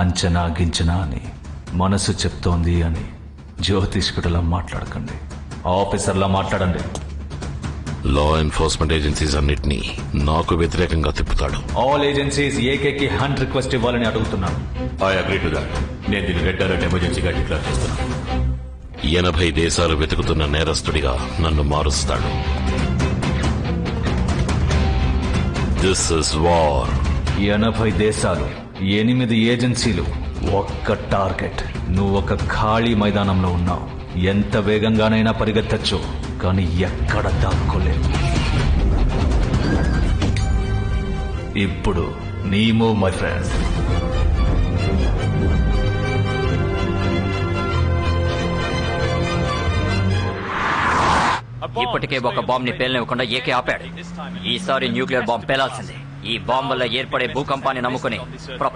అంచనా గించనా అని మనసు చెప్తోంది అని జ్యోతిష్కుడిలా మాట్లాడకండి, ఆఫీసర్లా మాట్లాడండి. లా ఎన్ఫోర్స్మెంట్ ఏజెన్సీస్ అన్నిటినీ నాకు వ్యతిరేకంగా తిప్పుతాడు. ఆల్ ఏజెన్సీస్ ఏకేకి హంట్ రిక్వెస్ట్ ఇవ్వాలని అడుగుతున్నాను. I agree to that. నేను దీన్ని రెడ్ అలర్ట్ ఎమర్జెన్సీగా డిక్లేర్ చేస్తున్నాను. 80 దేశాలు వెతుకుతున్న నేరస్తుడిగా నన్ను మారుస్తాడు. This is war. 80 దేశాలు, 8 ఏజెన్సీలు, ఒక్క టార్గెట్. నువ్వు ఒక ఖాళీ మైదానంలో ఉన్నావు. ఎంత వేగంగానైనా పరిగెత్తచ్చు, కానీ ఎక్కడ దాక్కోలేవు. ఇప్పుడు నీ మూవ్ మై ఫ్రెండ్. ఇప్పటికే ఒక బాంబ్ ని పేలనివ్వకుండా ఏకే ఆపాడు. ఈసారి న్యూక్లియర్ బాంబ్ పేలాల్సిందే. ఈ బాంబ్ వల్ల ఏర్పడే భూకంపాన్ని నమ్ముకుని